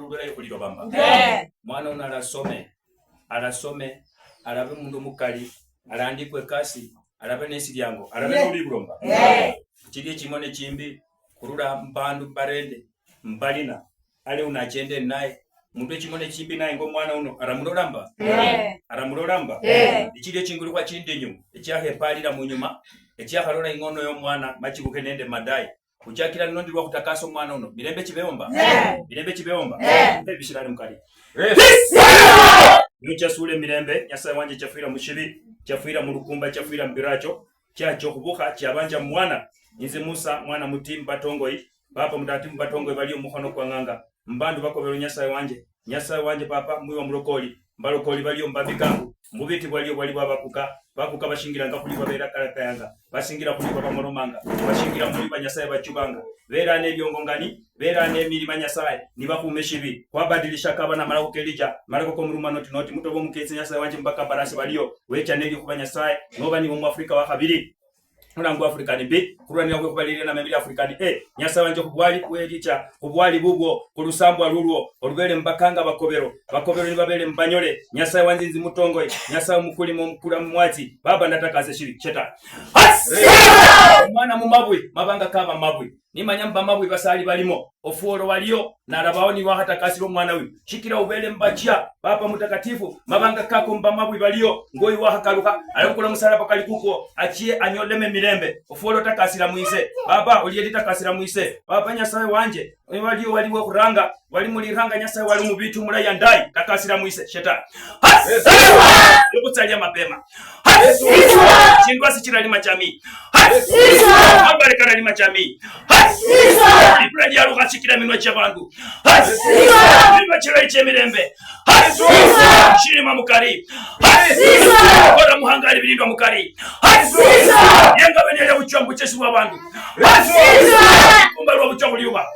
lubera yokuliro bamba mwana ono alasome alabe mundu mukali alandikwe kasi alabe nesiryango alabe nolibulomba kiri ekimone kimbi kurula mbandu barende mbalina ale unachende naye mundu ekimone kimbi naye ng'omwana uno aramulolamba ekiri ekingulu kwa kindinyu ekyahepalira munyuma ekyakalola ingono y'omwana makibuke nende madai kuchakira nondi lwa kutakasa omwana uno mirembe kibeyomba ebishirali mukali Nuchasule mirembe nyasa wanje chafira mushibi chafira mulukumba chafira mbiracho chacho kubuka chabanja mwana Nze Musa mwana mutimba tongoi papa mutatimu batongo baliyo mukono kwa nganga mbandu bako bero nyasaye wanje papa mwiwa mulokoli mbalokoli baliyo mbabikangu mubiti baliyo bali bakuka bashingira nga kuli babera kalata yanga basingira kuli baba moromanga bashingira muri banyasaye bachubanga bera ne byongongani bera ne milima nyasaye nibakumeshibi kwabadilisha kaba na marako kelija marako ko muruma noti mutobo muketse nyasaye wanje mbaka barasi baliyo wecha neli kubanyasaye noba ni mu Afrika wa kabiri Mulangu Afrikani B, kurani kwa kubalile na membili Afrikani nyasa wanje kubwali kuelicha, kubwali bubwo, kulusambwa lulwo, olubele mbakanga bakobero ni babele mbanyole, nyasa wanje nzi mutongoi, nyasa mukuli mkula mwati, baba natakaze shiri, cheta. Mwana mumabwi, mabanga kama mabwi, ni manyamba mabwi basali balimo, ofuoro walio, na arabaoni wahata kasiro mwana wi, shikira ubele mbachia, baba mutakatifu, mabanga kako mbamabwi balio, ngoi wahakaluka, alamkula musala pakali kuko, achie anyoleme mirembe, ofuoro takasira muise, baba uliedi takasira muise, baba nyasaye wanje, walio waliwe kuranga, walimuliranga nyasaye walimu bitu mula yandai, takasira muise, shetani. Yokutsalia mapema. Chindwa sichira lima chami. Abarekana lima chami. Ibraji aluka chikira minwa chabangu. Minwa chira iche mirembe. Shirima mukari. Kora muhangari bilindwa mukari. Yenga benele uchambu chesu wabangu. Kumbalwa uchambu liuba.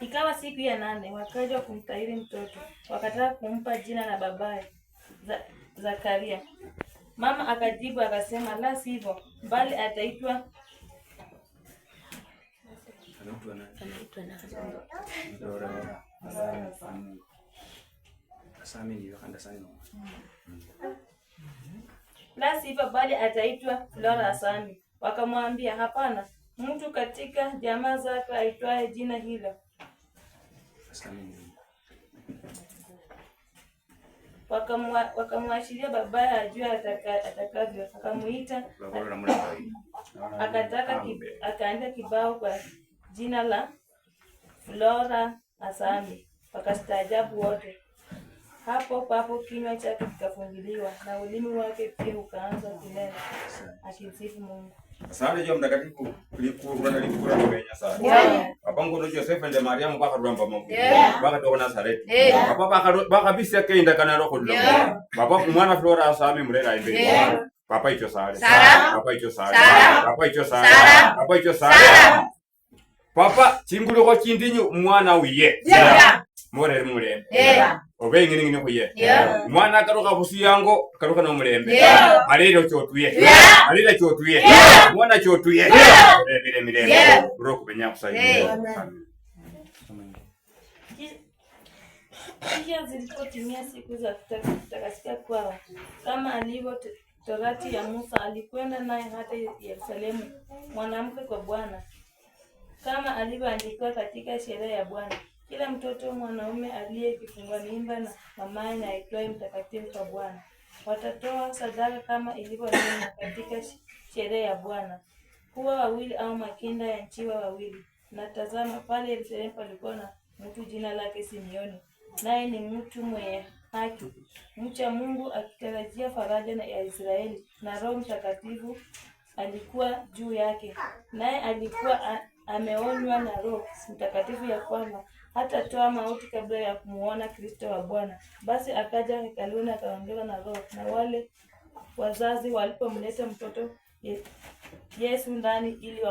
Ikawa siku ya 8 wakaja kumtahiri mtoto, wakataka kumpa jina la babaye Zakaria. Mama akajibu akasema, la sivyo, bali ataitwa Flora Asani. Wakamwambia, hapana, mtu katika jamaa zake aitwaye jina hilo. Wakamwashiria babaye ajue atakavyo. Akamuita, akaandika kibao kwa jina la Flora Asani. Wakastaajabu wote. Hapo kinywa chake kikafunguliwa na ulimi wake pia ukaanza kunena akimsifu Mungu. Asante jo mtakatifu likura kumenya sana. Papa ngono Joseph na Mariamu baka rwamba Mungu. Baka toka Nazareti. Papa baka bisi kenda kana roko ndo. Papa mwana Flora Asami murera ibe. Papa icho sare. Papa chingulu ko kindinyu mwana wiye. More murembe. Obe ngini kuye. Mwana karoka busiyango karoka no murembe. Alero chotuye. Alira chotuye. Mwana chotuye. Mirembe. Roko benya kusaidia. Kisha zilipotimia siku za kutakasika kwao, kama alivyo Torati ya Musa, alikwenda naye hata Yerusalemu mwanamke kwa Bwana, kama alivyoandikwa katika sheria ya Bwana. Kila mtoto mwanaume aliyekifungwa mimba na mamaye na aitwaye mtakatifu kwa Bwana watatoa sadaka kama ilivyonenwa katika sheria ya Bwana, kuwa wawili au makinda ya njiwa wawili. Na tazama, pale Yerusalemu palikuwa na mtu jina lake Simeoni, naye ni mtu mwenye haki, mcha Mungu, akitarajia faraja ya Israeli, na Roho Mtakatifu alikuwa juu yake. Naye alikuwa ameonywa na Roho Mtakatifu ya kwamba hatatoa mauti kabla ya kumuona Kristo wa Bwana. Basi akaja hekaluni akaondoka na Roho. Na wale wazazi walipomleta mtoto Yesu ndani ili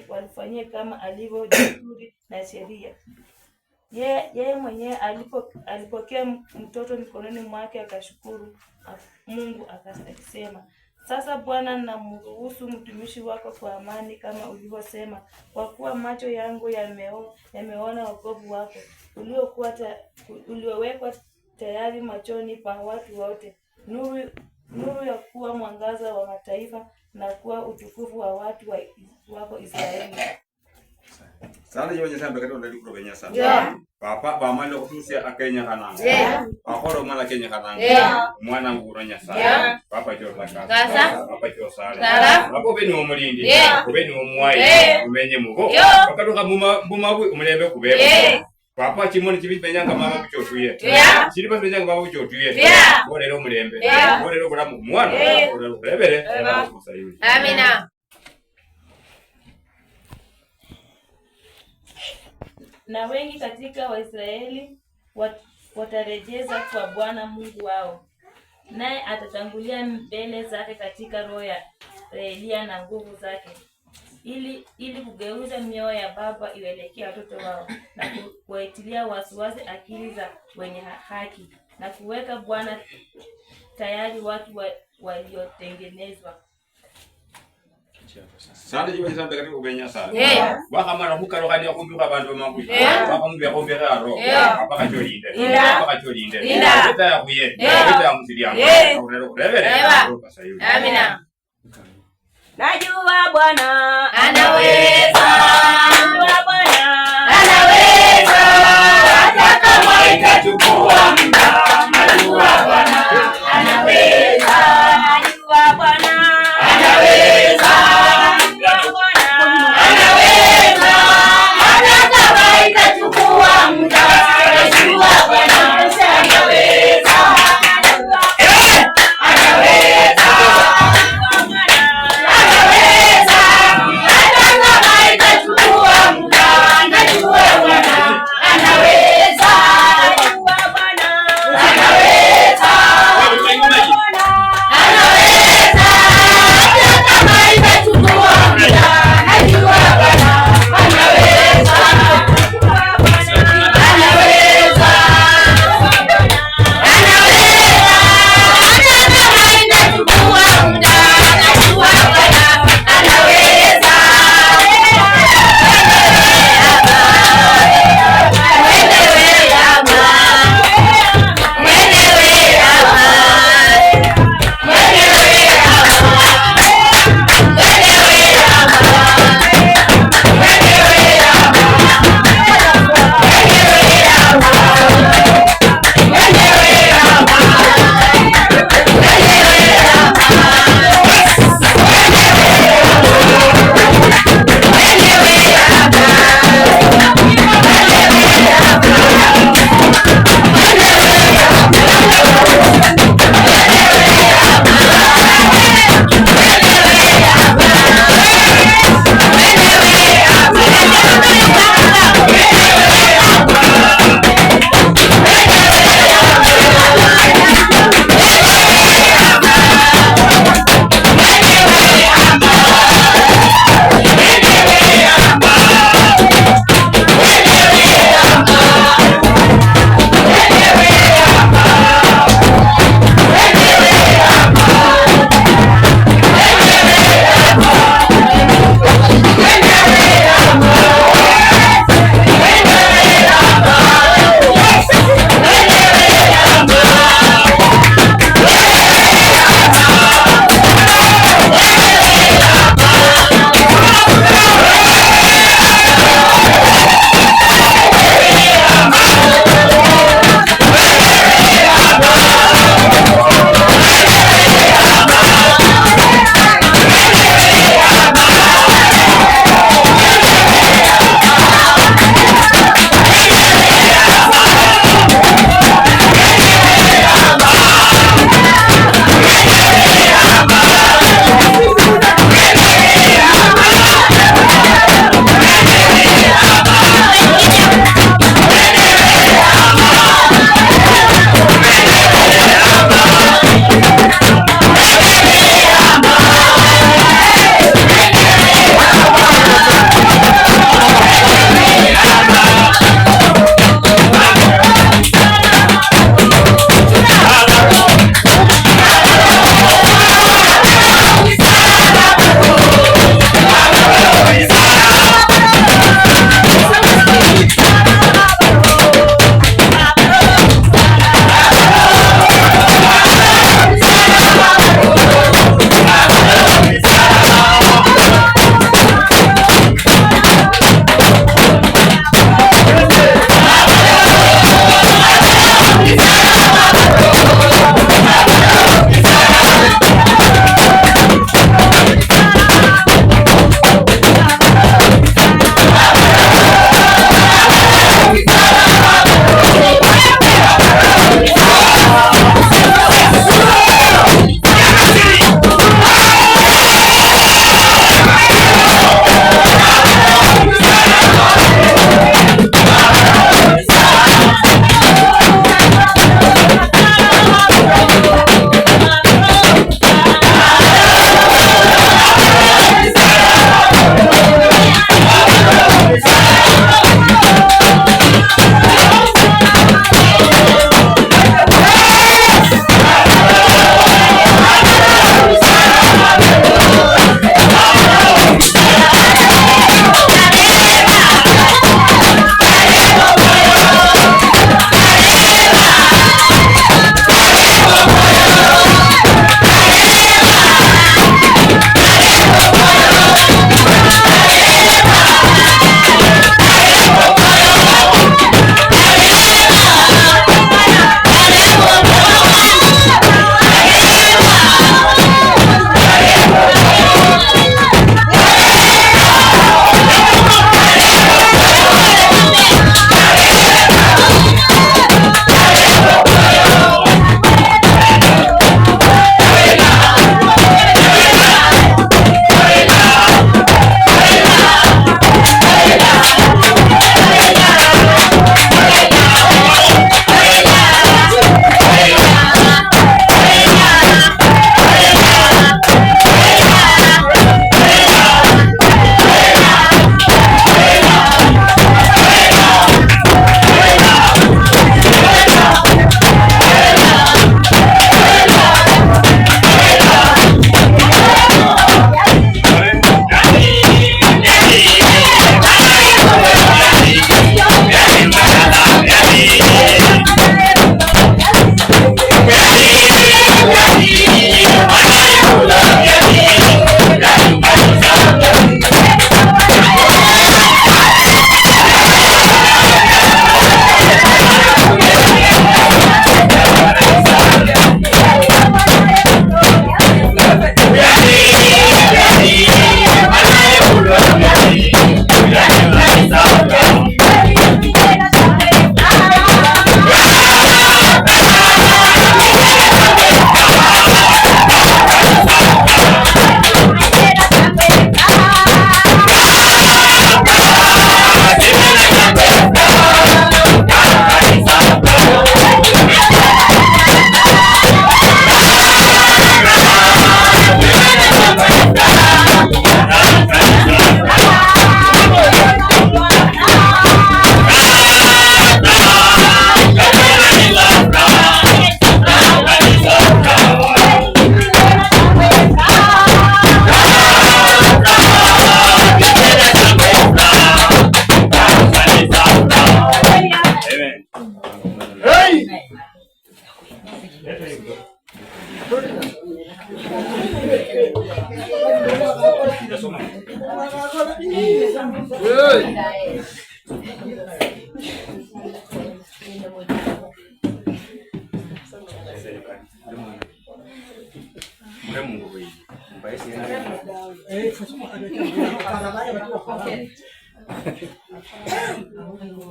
walifanyie kama alivyo desturi na sheria, yeye mwenyewe alipokea mtoto mikononi mwake, akashukuru Mungu akasema, Sasa Bwana, namruhusu mtumishi wako kwa amani kama ulivyosema, kwa kuwa macho yangu yameona wokovu wako uliowekwa tayari machoni pa watu wote, nuru ya kuwa mwangaza wa mataifa na kuwa utukufu wa watu wako Israeli. Sana jiwe nyasa mbekati ondali kurobenya sana. Papa bamalo kutusia akenya kananga. Akoro mala kenya kananga. Mwana nguro nyasa. Papa jo takasa. Papa jo sala. Papa beni omulindi. Beni omwai. Umenye mugo. Bakatuka bumabu umulembe kubeba. Papa chimoni chibipenyanga mama kuchotuye. Chiripa penyanga mama kuchotuye. Borero mulembe. Borero kulamu mwana. Borero kulebere. Amina. Na wengi katika Waisraeli watarejeza kwa Bwana Mungu wao, naye atatangulia mbele zake katika roho ya Elia na nguvu zake, ili kugeuza mioyo ya baba ielekea watoto wao na kuwaitilia wasiwasi akili za wenye haki, na kuweka Bwana tayari watu waliotengenezwa. Sande jiwe nyasa mbekati kubenya sana. Waka mara hukaro kani ya kumbuka bandu mabuji. Waka mbu ya kumbeka aro. Waka kachorinde. Waka kachorinde. Wita ya kuye. Wita ya msiriyangu. Amina. Najua Bwana anaweza. Najua Bwana Anaweza. Hata kama itachukua muda. Najua Bwana Anaweza. Najua Bwana Anaweza. Anaweza. Hata kama itachukua muda. Najua Bwana anaweza. Anaweza. Anaweza. Hata kama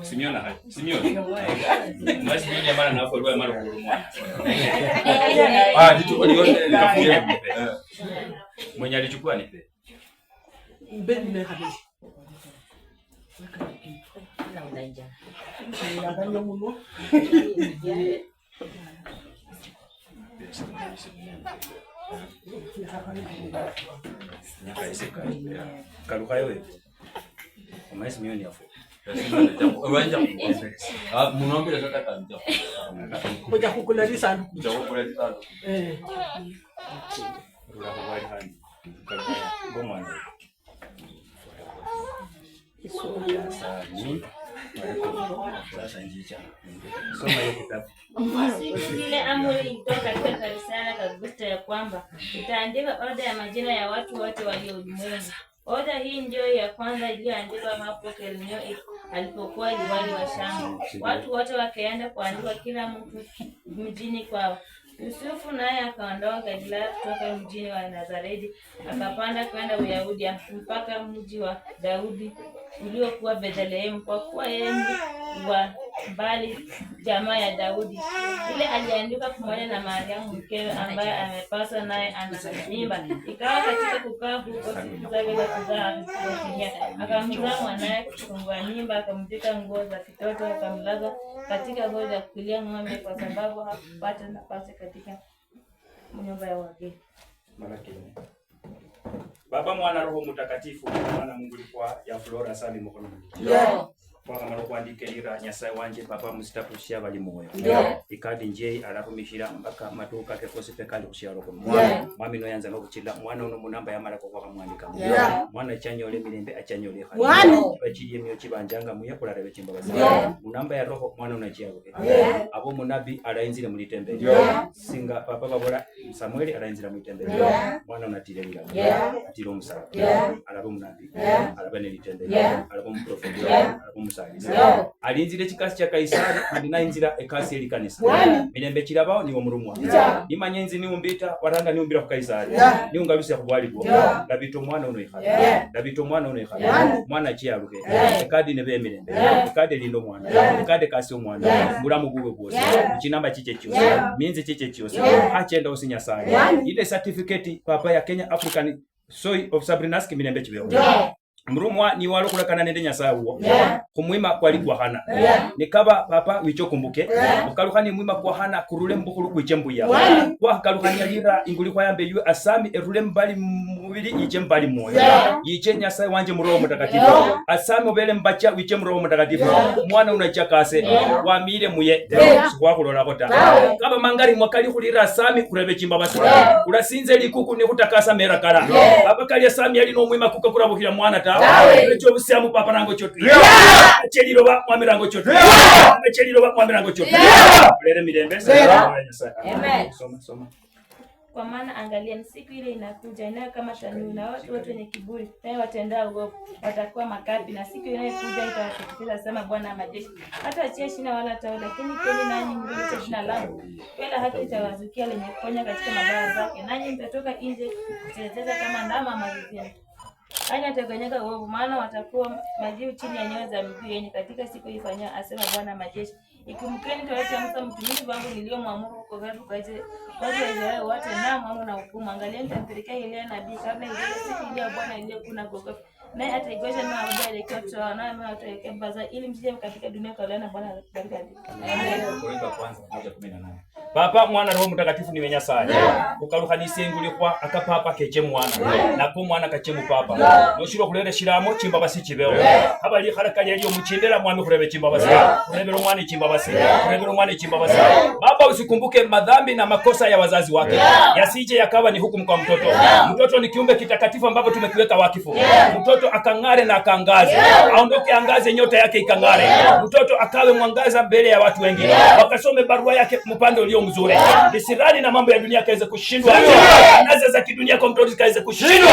Simeona. Mas mimi mara na hapo mara kurumwa. Dichukua nikafungia nipe. Mwenye alichukua nipe. Mbele kabisa. Na unaija. Angalia muno. Kaluka wewe. Mas mimi ni afu. Munaambia sasa kanja. Kuja kukulali sana. Kujakuleta sana. Rula kwa hani. Kaluka ngoma. Sasa njicha. Soma hiyo kitabu. Siku ile amri ilitoka katika karisala kabisa ya kwamba itaandika orodha ya majina ya watu wote walio ulimwengu. Orodha hii ndio ya kwanza iliyoandikwa hapo Kornelio alipokuwa liwali wa Shamu. Watu wote wakaenda kuandikwa kila mtu mjini kwao. Yusufu naye akaondoka Galilaya kutoka mjini wa Nazareti akapanda kwenda Uyahudi mpaka mji wa Daudi uliokuwa Bethlehemu, kwa kuwa yeye wa mbali jamaa ya Daudi. Ile aliandika pamoja na Mariamu mkewe ambaye amepaswa naye ana mimba. Ikawa katika kukaa huko siku zake za kuzaa akamzaa mwanaye kufungua mimba, akamvika nguo za kitoto, akamlaza katika hori ya kukulia ng'ombe kwa sababu hakupata nafasi katika nyumba ya wageni. Baba, Mwana, Roho Mtakatifu, Mwana Mungu kwa ya Flora sali mkono. Kwa kama kuandika ira Nyasaye wanje papa msitakushia bali moyo. Ikadi nje arakumishira mpaka matuka ke kose pekali kushira ko mwami no yanza no kuchila mwana uno munamba ya mara kwa mwandika mwana chanyole milembe achanyole mwana bachiye myo chibanjanga muya kulare bechimba basi munamba ya roho mwana unachiago abo munabi arainzire muri tembe singa papa babora Samueli arainzira muri tembe mwana unatire bila atiro musara arabo munabi arabane litembe arabo muprofeti arabo alinzire chikasi cha Kaisari andina inzira ekasi eli kanisa milembe kirabao niwo mulumwa imanyenzi ni umbita waranga ni umbira ku Kaisari ni ungalusi yakubwali bwo dabito mwana uno ikhala mwana chiaruke ekadi ne bemirembe ekadi lindo mwana ekadi kasi omwana mulamu bube bwose kinamba chiche cyose minzi chiche cyose achenda usinyasani ile certificate papa ya Kenya African Soy of Sabrinaski milembe chibeho mrumwa ni walo kulakana nende Nyasaye uwo kumwima kwali kwa hana nikaba papa wicho kumbuke ukalukani mwima kwa hana kurule mbukulu kwichembu ya kwa kalukani alira inguli kwa yambe yu asami erule mbali mubili yiche mbali moyo yiche Nyasaye wanje mu Roho Mutakatifu asami obele mbacha wiche mu Roho Mutakatifu mwana unachakase wamire muye kwa kulola kota kaba mangari mwakali kulira asami kurebe chimba basi urasinze likuku ni kutakasa merakara abakali asami ali no mwima kukakurabukira mwana echo busiamu papa nango chotu cheliro ba mwamirango chotu cheliro ba mwamirango chotu lere mirembe amen soma kwa maana angalia siku ile inakuja inayo kama tanuru na watu wote wenye kiburi nayo watendao uovu watakuwa makapi na siku inayokuja itawateketeza sema Bwana majeshi hata achia shina wala tao lakini kweli nanyi mlete shina langu kwenda haki itawazukia lenye kuponya katika mabaya zake nanyi mtatoka nje kuteleza kama ndama mazizini Anya teganyaka uovu maana watakuwa majivu chini ya nyayo za miguu yenye katika siku ifanyao asema Bwana majeshi. Ikumkeni torati ya Musa mtumishi wangu niliyomwamuru huko watu kaje watu wa Israeli wote na mwamu na hukumu. Angalieni nitampelekea Elia nabii kabla ile siku ile Bwana iliyokuna gogo. Naye ataigosha na wabaya ile kwa naye ataweka baza ili msije katika dunia kwa lana Bwana atabariki. Amen. Korinto kwanza 1:18. Papa Mwana Roho Mtakatifu ni Nyasaye ukarukanisi nguli kwa akapapa keche mwana nako mwana kachemu papa noshiro kulere shiramo chimba basi chibeho abali kharakali aliyo muchindera mwami kurebe chimba basi kurebe mwana chimba basi kurebe mwana chimba basi baba usikumbuke madhambi na makosa ya wazazi wake yasije yakawa ni hukumu kwa mtoto ni kiumbe kitakatifu ambapo tumekiweka wakifu mtoto akangare na akangaze aondoke angaze nyota yake ikangare mtoto akawe mwangaza mbele ya watu wengine wakasome barua yake mpande ulio mzuri disirani na mambo ya dunia kaweze kushindwa nazo za kidunia kwa mtoto kaweze kushindwa.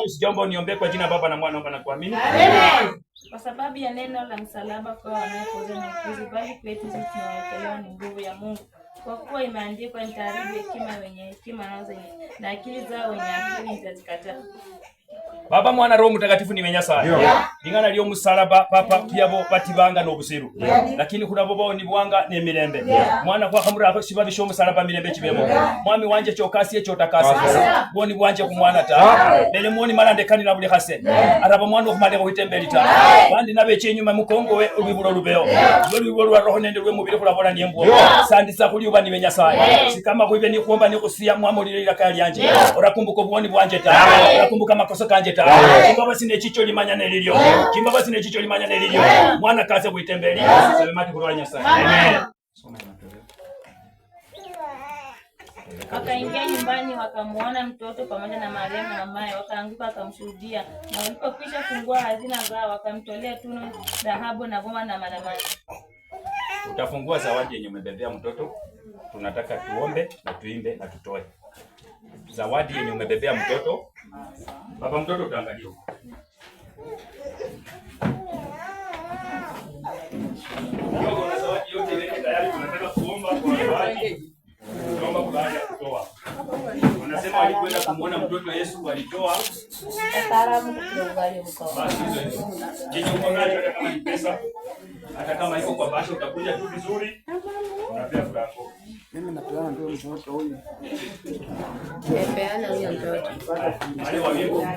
Sijomba niombe kwa jina Baba na Mwana na kuamini. Amen. Kwa sababu ya neno la msalaba kwa wanaokosa Mwokozi, bali kwetu sisi tunawekelewa ni nguvu ya Mungu. Kwa kuwa imeandikwa, nitaharibu hekima wenye hekima na akili zao wenye akili nitazikataa. Baba Mwana Roho Mtakatifu ni Nyasaye. Lingana lyo musalaba papa pyabo batibanga n'obusiru. Lakini kuna bobo ni bwanga n'emirembe. Mwana kwa kamura ako shiba bisho musalaba mirembe kibemo. Mwami wanje kyokasi ekyo takasi. Boni bwanje ku mwana ta. Lele mwoni malande kanira buli hase. Araba mwana okumale ko hitembelita. Bandi nabe kyenyuma mukongo we ubibulo lubeo. Lwebibolo lwa roho nende lwe mubiri kulabona nyembo. Sandisa kuli uba ni Nyasaye. Sikama kuibe ni kuomba ni kusia mwamulira kali yanje. Orakumbuka bwoni bwanje ta. Orakumbuka makosa kanje ta. Kimba basine chicho limanya nelilyo. Kimba basine chicho limanya nelilyo. Mwana kaze kuitembeli. Salimati kwa Nyasaye. Amen. Wakaingia nyumbani wakamuona mtoto pamoja na Mariamu na mamaye, wakaanguka wakamshuhudia. Na walipokwisha fungua hazina zao, wakamtolea tunu, dhahabu na ngoma na manemane. Utafungua zawadi yenye umebebea mtoto. Tunataka tuombe na tuimbe na tutoe. Zawadi yenye umebebea mtoto. Baba mtoto utaangalia huko. Ndio na zawadi yote ile tayari tunataka kuomba kwa zawadi. Tunaomba kwa baada ya kutoa. Wanasema walikwenda kumuona mtoto Yesu walitoa. Taarabu kuangalia huko. Basi hizo. Jinsi uko nacho hata kama ni pesa. Hata kama iko kwa basho utakuja tu vizuri. Unapea fulako. Mimi napeana ndio mtoto huyu. Nimepeana huyo mtoto. Wale wa Mungu.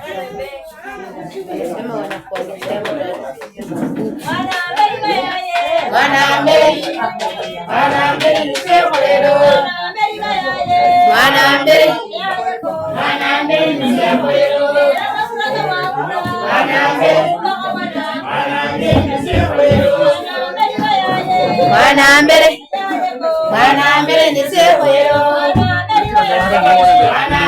Sema wanakuondolea Mwana mbele. Mwana mbele nisemo leo. Mwana mbele. Mwana mbele nisemo leo. Mwana mbele. Mwana mbele nisemo leo. Mwana mbele. Mwana mbele nisemo leo. Mwana